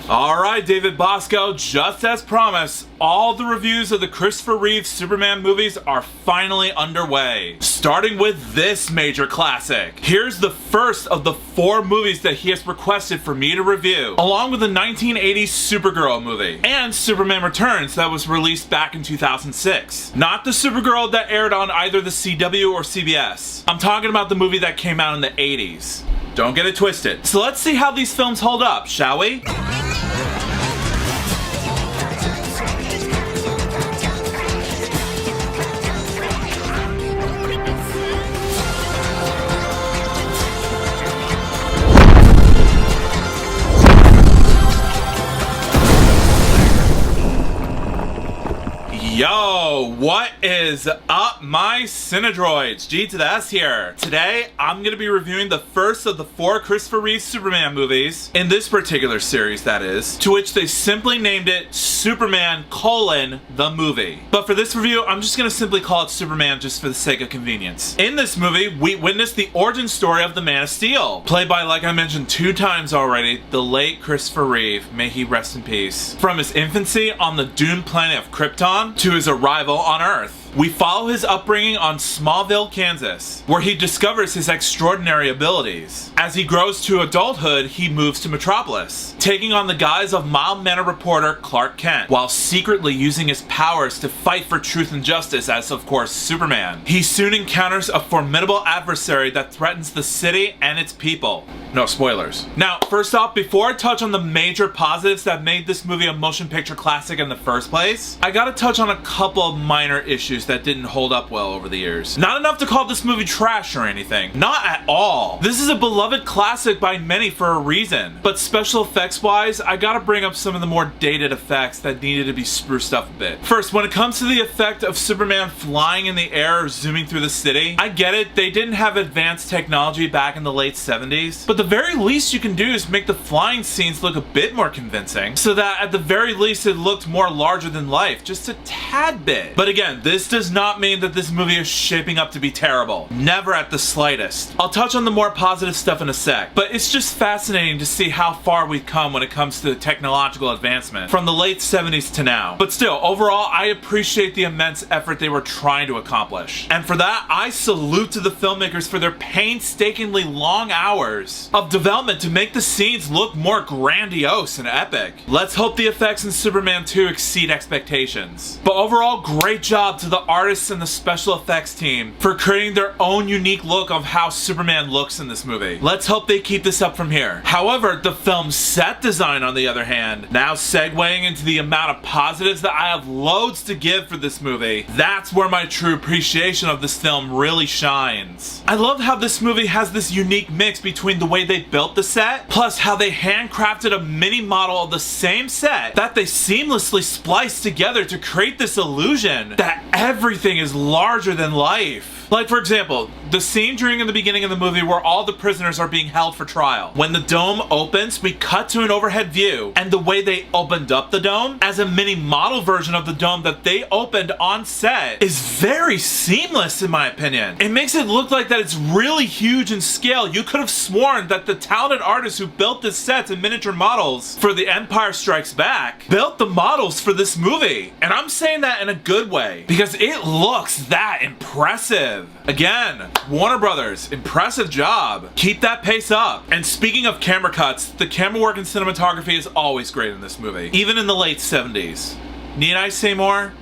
Alright, David Bosco, just as promised, all the reviews of the Christopher Reeve Superman movies are finally underway. Starting with this major classic. Here's the first of the 4 movies that he has requested for me to review, along with the 1980s Supergirl movie, and Superman Returns that was released back in 2006. Not the Supergirl that aired on either the CW or CBS. I'm talking about the movie that came out in the 80s. Don't get it twisted. So let's see how these films hold up, shall we? Yo, what is up, my Cinedroids? G to the S here. Today, I'm going to be reviewing the first of the 4 Christopher Reeve Superman movies, in this particular series that is, to which they simply named it Superman: the movie. But for this review, I'm just going to simply call it Superman just for the sake of convenience. In this movie, we witness the origin story of the Man of Steel, played by, like I mentioned 2 times already, the late Christopher Reeve, may he rest in peace. From his infancy on the doomed planet of Krypton to his arrival on Earth. We follow his upbringing on Smallville, Kansas, where he discovers his extraordinary abilities. As he grows to adulthood, he moves to Metropolis, taking on the guise of mild-mannered reporter Clark Kent, while secretly using his powers to fight for truth and justice as, of course, Superman. He soon encounters a formidable adversary that threatens the city and its people. No spoilers. Now, first off, before I touch on the major positives that made this movie a motion picture classic in the first place, I gotta touch on a couple of minor issues that didn't hold up well over the years. Not enough to call this movie trash or anything. Not at all. This is a beloved classic by many for a reason. But special effects wise, I gotta bring up some of the more dated effects that needed to be spruced up a bit. First, when it comes to the effect of Superman flying in the air or zooming through the city, I get it, they didn't have advanced technology back in the late 70s, but the very least you can do is make the flying scenes look a bit more convincing, so that at the very least it looked more larger than life, just a tad bit. But again, this does not mean that this movie is shaping up to be terrible. Never at the slightest. I'll touch on the more positive stuff in a sec, but it's just fascinating to see how far we've come when it comes to technological advancement from the late 70s to now. But still, overall, I appreciate the immense effort they were trying to accomplish. And for that, I salute to the filmmakers for their painstakingly long hours of development to make the scenes look more grandiose and epic. Let's hope the effects in Superman 2 exceed expectations. But overall, great job to the artists and the special effects team for creating their own unique look of how Superman looks in this movie. Let's hope they keep this up from here. However, the film's set design, on the other hand, now segueing into the amount of positives that I have loads to give for this movie, that's where my true appreciation of this film really shines. I love how this movie has this unique mix between the way they built the set, plus how they handcrafted a mini model of the same set that they seamlessly spliced together to create this illusion that everything is larger than life. Like, for example, the scene during the beginning of the movie where all the prisoners are being held for trial. When the dome opens, we cut to an overhead view, and the way they opened up the dome as a mini model version of the dome that they opened on set is very seamless, in my opinion. It makes it look like that it's really huge in scale. You could have sworn that the talented artists who built this set and miniature models for The Empire Strikes Back built the models for this movie. And I'm saying that in a good way, because it looks that impressive. Again, Warner Brothers, impressive job. Keep that pace up. And speaking of camera cuts, the camera work and cinematography is always great in this movie, even in the late 70s. Need I say more?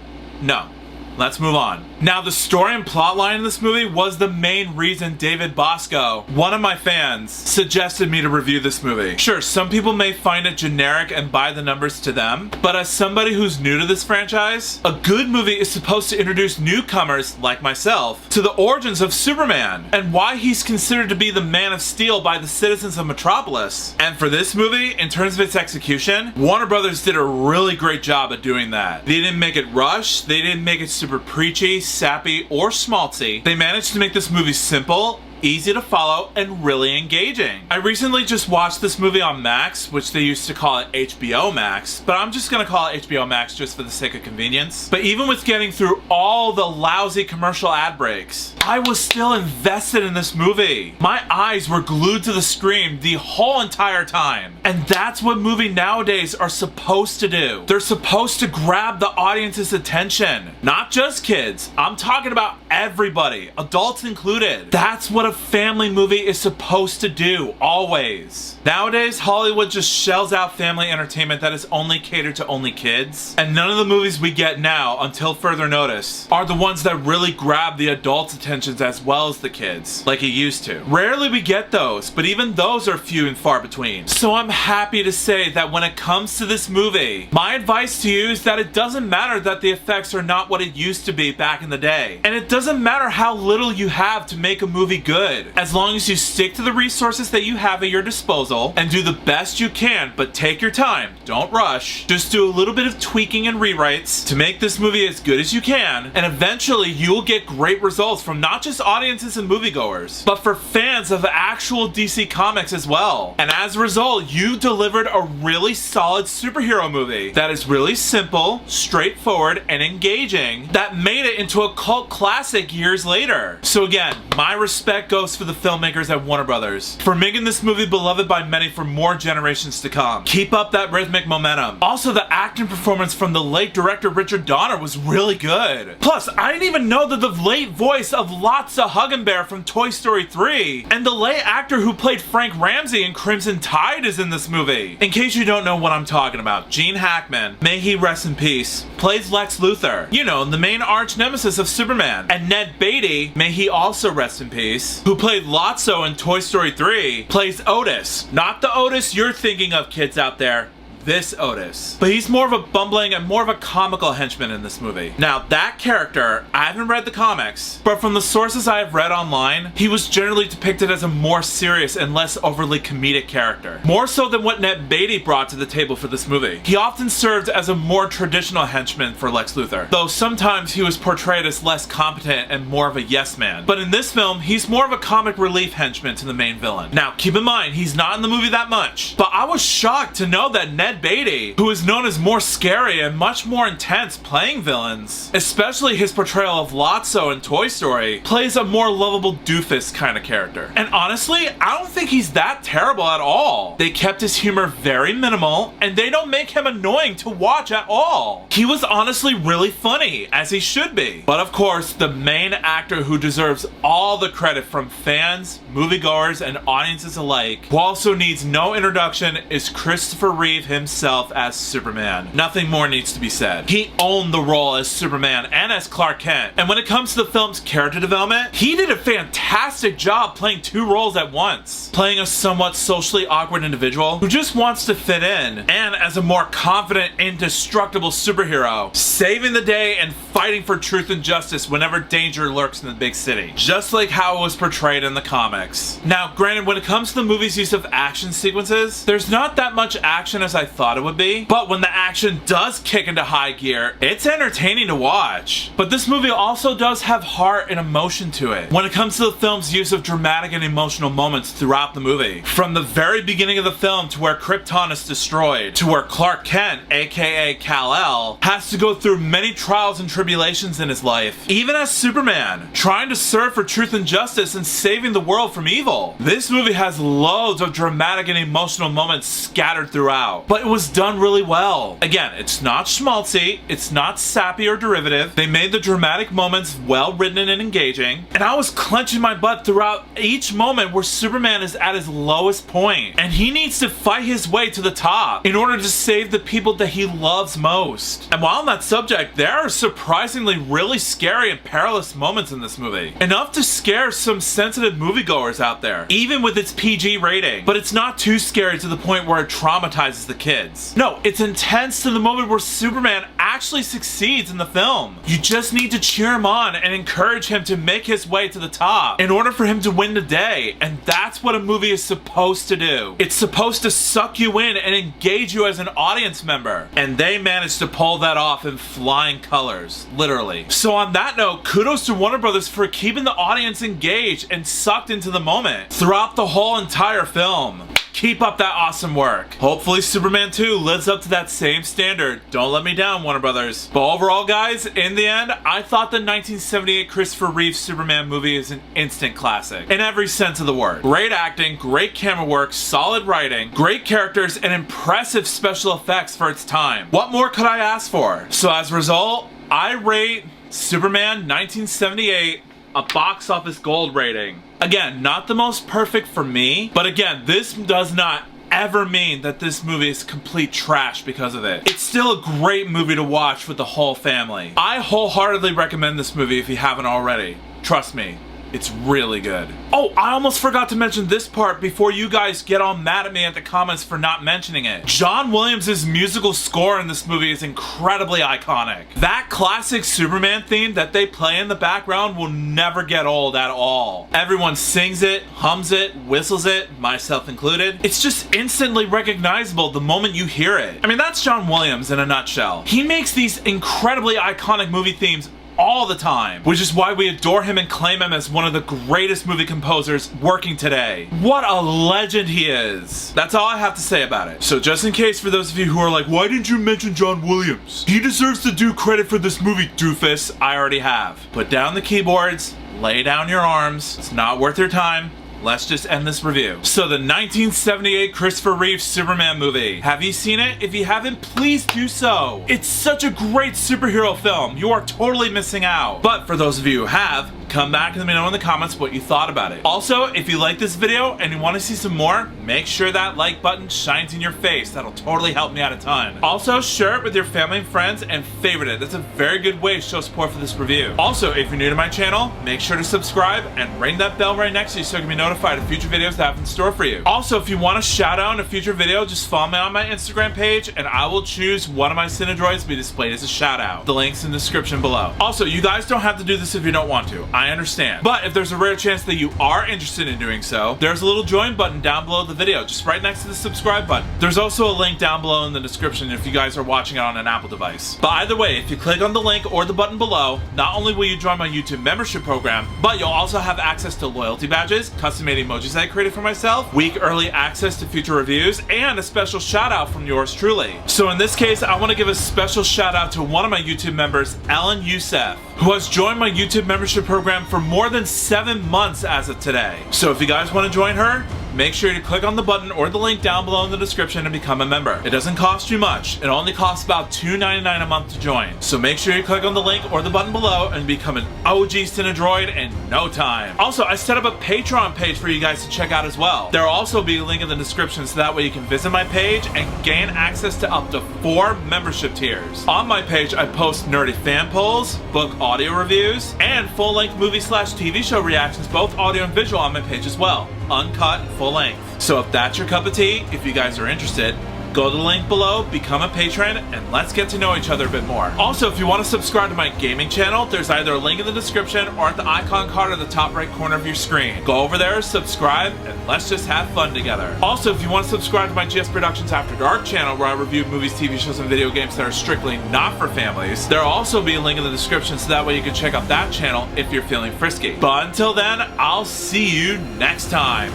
No. Let's move on. Now, the story and plotline in this movie was the main reason David Bosco, one of my fans, suggested me to review this movie. Sure, some people may find it generic and by the numbers to them, but as somebody who's new to this franchise, a good movie is supposed to introduce newcomers, like myself, to the origins of Superman, and why he's considered to be the Man of Steel by the citizens of Metropolis. And for this movie, in terms of its execution, Warner Brothers did a really great job at doing that. They didn't make it rushed, they didn't make it super preachy, sappy, or schmaltzy. They managed to make this movie simple, easy to follow, and really engaging. I recently just watched this movie on Max, which they used to call it HBO Max, but I'm just gonna call it HBO Max just for the sake of convenience. But even with getting through all the lousy commercial ad breaks, I was still invested in this movie. My eyes were glued to the screen the whole entire time. And that's what movies nowadays are supposed to do. They're supposed to grab the audience's attention. Not just kids. I'm talking about everybody, adults included. That's what a family movie is supposed to do, always. Nowadays, Hollywood just shells out family entertainment that is only catered to only kids. And none of the movies we get now, until further notice, are the ones that really grab the adults' attentions as well as the kids, like it used to. Rarely we get those, but even those are few and far between. So I'm happy to say that when it comes to this movie, my advice to you is that it doesn't matter that the effects are not what it used to be back in the day. And it doesn't matter how little you have to make a movie good. As long as you stick to the resources that you have at your disposal and do the best you can, but take your time, don't rush. Just do a little bit of tweaking and rewrites to make this movie as good as you can, and eventually you'll get great results from not just audiences and moviegoers, but for fans of actual DC Comics as well. And as a result, you delivered a really solid superhero movie that is really simple, straightforward, and engaging, that made it into a cult classic years later. So again, my respect goes for the filmmakers at Warner Brothers for making this movie beloved by many for more generations to come. Keep up that rhythmic momentum. Also, the acting performance from the late director Richard Donner was really good. Plus, I didn't even know that the late voice of Lotsa Huggenbear from Toy Story 3 and the late actor who played Frank Ramsey in Crimson Tide is in this movie. In case you don't know what I'm talking about, Gene Hackman, may he rest in peace, plays Lex Luthor, you know, the main arch nemesis of Superman. And Ned Beatty, may he also rest in peace, who played Lotso in Toy Story 3, plays Otis. Not the Otis you're thinking of, kids out there. This Otis. But he's more of a bumbling and more of a comical henchman in this movie. Now, that character, I haven't read the comics, but from the sources I have read online, he was generally depicted as a more serious and less overly comedic character. More so than what Ned Beatty brought to the table for this movie. He often served as a more traditional henchman for Lex Luthor, though sometimes he was portrayed as less competent and more of a yes man. But in this film, he's more of a comic relief henchman to the main villain. Now, keep in mind, he's not in the movie that much, but I was shocked to know that Ned Beatty, who is known as more scary and much more intense playing villains, especially his portrayal of Lotso in Toy Story, plays a more lovable doofus kind of character. And honestly, I don't think he's that terrible at all. They kept his humor very minimal, and they don't make him annoying to watch at all. He was honestly really funny, as he should be. But of course, the main actor who deserves all the credit from fans, moviegoers, and audiences alike, who also needs no introduction, is Christopher Reeve himself as Superman. Nothing more needs to be said. He owned the role as Superman and as Clark Kent. And when it comes to the film's character development, he did a fantastic job playing two roles at once. Playing a somewhat socially awkward individual who just wants to fit in, and as a more confident, indestructible superhero, saving the day and fighting for truth and justice whenever danger lurks in the big city. Just like how it was portrayed in the comics. Now, granted, when it comes to the movie's use of action sequences, there's not that much action as I thought it would be, but when the action does kick into high gear, it's entertaining to watch. But this movie also does have heart and emotion to it when it comes to the film's use of dramatic and emotional moments throughout the movie. From the very beginning of the film to where Krypton is destroyed, to where Clark Kent, aka Kal-El, has to go through many trials and tribulations in his life, even as Superman, trying to serve for truth and justice and saving the world from evil. This movie has loads of dramatic and emotional moments scattered throughout, but it was done really well. Again, it's not schmaltzy, it's not sappy or derivative. They made the dramatic moments well written and engaging, and I was clenching my butt throughout each moment where Superman is at his lowest point, and he needs to fight his way to the top in order to save the people that he loves most. And while on that subject, there are surprisingly really scary and perilous moments in this movie. Enough to scare some sensitive moviegoers out there, even with its PG rating. But it's not too scary to the point where it traumatizes the kids. kids. No, it's intense to the moment where Superman actually succeeds in the film. You just need to cheer him on and encourage him to make his way to the top in order for him to win the day, and that's what a movie is supposed to do. It's supposed to suck you in and engage you as an audience member, and they managed to pull that off in flying colors, literally. So on that note, kudos to Warner Brothers for keeping the audience engaged and sucked into the moment throughout the whole entire film. Keep up that awesome work. Hopefully Superman 2 lives up to that same standard. Don't let me down, Warner Brothers. But overall, guys, in the end, I thought the 1978 Christopher Reeve Superman movie is an instant classic in every sense of the word. Great acting, great camera work, solid writing, great characters, and impressive special effects for its time. What more could I ask for? So as a result, I rate Superman 1978 a box office gold rating. Again, not the most perfect for me, but again, this does not ever mean that this movie is complete trash because of it. It's still a great movie to watch with the whole family. I wholeheartedly recommend this movie if you haven't already. Trust me. It's really good. Oh, I almost forgot to mention this part before you guys get all mad at me at the comments for not mentioning it. John Williams' musical score in this movie is incredibly iconic. That classic Superman theme that they play in the background will never get old at all. Everyone sings it, hums it, whistles it, myself included. It's just instantly recognizable the moment you hear it. I mean, that's John Williams in a nutshell. He makes these incredibly iconic movie themes all the time, which is why we adore him and claim him as one of the greatest movie composers working today. What a legend he is. That's all I have to say about it. So just in case for those of you who are like, why didn't you mention John Williams? He deserves to do credit for this movie, doofus. I already have. Put down the keyboards, lay down your arms. It's not worth your time. Let's just end this review. So the 1978 Christopher Reeve Superman movie. Have you seen it? If you haven't, please do so. It's such a great superhero film. You are totally missing out. But for those of you who have, come back and let me know in the comments what you thought about it. Also, if you like this video and you want to see some more, make sure that like button shines in your face. That'll totally help me out a ton. Also, share it with your family and friends and favorite it. That's a very good way to show support for this review. Also, if you're new to my channel, make sure to subscribe and ring that bell right next to you so you can be notified of future videos that I have in store for you. Also, if you want a shout out in a future video, just follow me on my Instagram page and I will choose one of my Cinedroids to be displayed as a shout out. The link's in the description below. Also, you guys don't have to do this if you don't want to. I understand. But if there's a rare chance that you are interested in doing so, there's a little join button down below the video, just right next to the subscribe button. There's also a link down below in the description if you guys are watching it on an Apple device. But either way, if you click on the link or the button below, not only will you join my YouTube membership program, but you'll also have access to loyalty badges, custom-made emojis I created for myself, week early access to future reviews, and a special shout out from yours truly. So in this case, I want to give a special shout out to one of my YouTube members, Ellen Youssef, who has joined my YouTube membership program for more than 7 months as of today. So if you guys want to join her, make sure to click on the button or the link down below in the description and become a member. It doesn't cost you much. It only costs about $2.99 a month to join. So make sure you click on the link or the button below and become an OG Cinedroid in no time. Also, I set up a Patreon page for you guys to check out as well. There will also be a link in the description so that way you can visit my page and gain access to up to 4 membership tiers. On my page, I post nerdy fan polls, book audio reviews, and full-length movie/TV show reactions, both audio and visual, on my page as well. Uncut and full length. So if that's your cup of tea, if you guys are interested, go to the link below, become a patron, and let's get to know each other a bit more. Also, if you want to subscribe to my gaming channel, there's either a link in the description or at the icon card in the top right corner of your screen. Go over there, subscribe, and let's just have fun together. Also, if you want to subscribe to my GS Productions After Dark channel where I review movies, TV shows, and video games that are strictly not for families, there'll also be a link in the description so that way you can check out that channel if you're feeling frisky. But until then, I'll see you next time.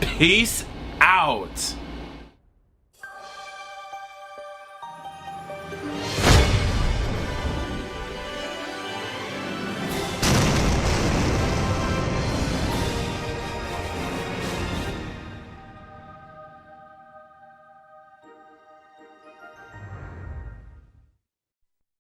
Peace out.